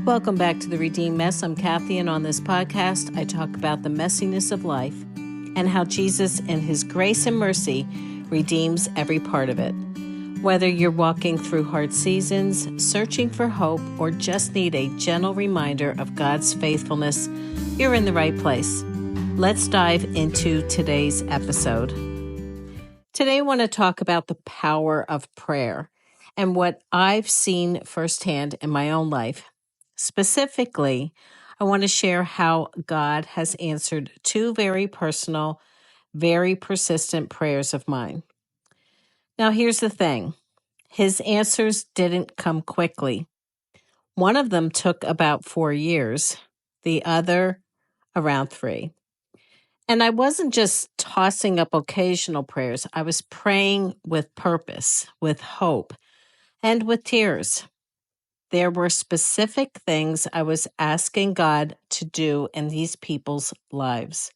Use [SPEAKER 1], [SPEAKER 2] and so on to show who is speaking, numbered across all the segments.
[SPEAKER 1] Welcome back to The Redeemed Mess. I'm Kathy, and on this podcast, I talk about the messiness of life and how Jesus, in His grace and mercy, redeems every part of it. Whether you're walking through hard seasons, searching for hope, or just need a gentle reminder of God's faithfulness, you're in the right place. Let's dive into today's episode. Today, I want to talk about the power of prayer and what I've seen firsthand in my own life. Specifically, I want to share how God has answered two very personal, very persistent prayers of mine. Now, here's the thing. His answers didn't come quickly. One of them took about 4 years, the other around 3. And I wasn't just tossing up occasional prayers. I was praying with purpose, with hope, and with tears. There were specific things I was asking God to do in these people's lives.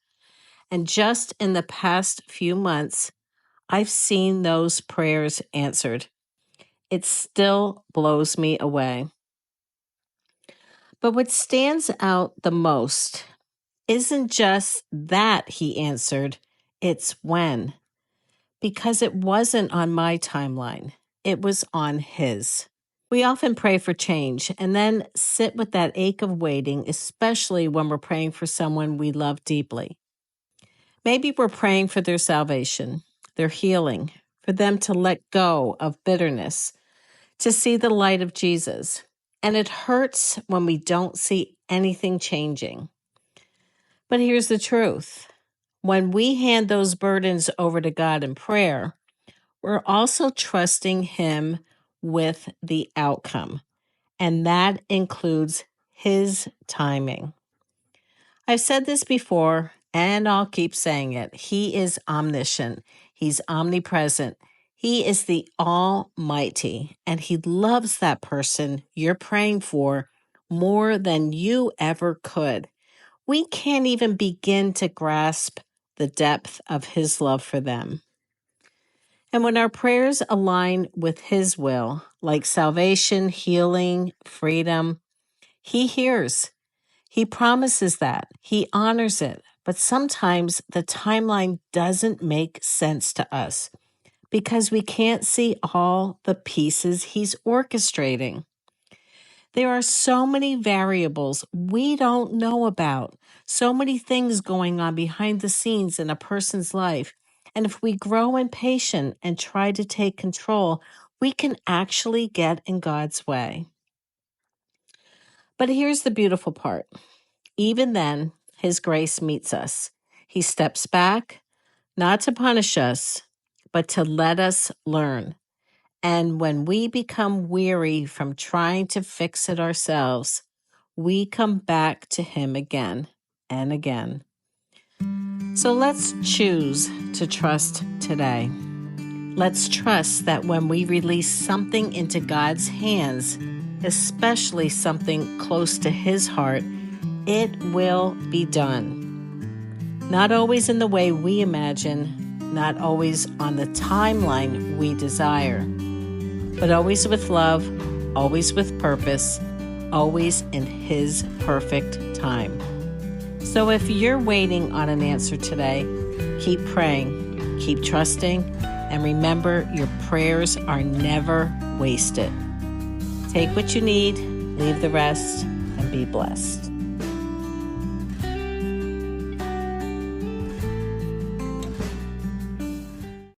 [SPEAKER 1] And just in the past few months, I've seen those prayers answered. It still blows me away. But what stands out the most isn't just that He answered, it's when. Because it wasn't on my timeline, it was on His. We often pray for change and then sit with that ache of waiting, especially when we're praying for someone we love deeply. Maybe we're praying for their salvation, their healing, for them to let go of bitterness, to see the light of Jesus. And it hurts when we don't see anything changing. But here's the truth. When we hand those burdens over to God in prayer, we're also trusting Him with the outcome, and that includes His timing. I've said this before, and I'll keep saying it. He is omniscient. He's omnipresent. He is the Almighty, and He loves that person you're praying for more than you ever could. We can't even begin to grasp the depth of His love for them. And when our prayers align with His will, like salvation, healing, freedom, He hears. He promises that. He honors it. But sometimes the timeline doesn't make sense to us because we can't see all the pieces He's orchestrating. There are so many variables we don't know about, so many things going on behind the scenes in a person's life. And if we grow impatient and try to take control, we can actually get in God's way. But here's the beautiful part. Even then, His grace meets us. He steps back, not to punish us, but to let us learn. And when we become weary from trying to fix it ourselves, we come back to Him again and again. So let's choose to trust today. Let's trust that when we release something into God's hands, especially something close to His heart, it will be done. Not always in the way we imagine, not always on the timeline we desire, but always with love, always with purpose, always in His perfect time. So if you're waiting on an answer today, keep praying, keep trusting, and remember your prayers are never wasted. Take what you need, leave the rest, and be blessed.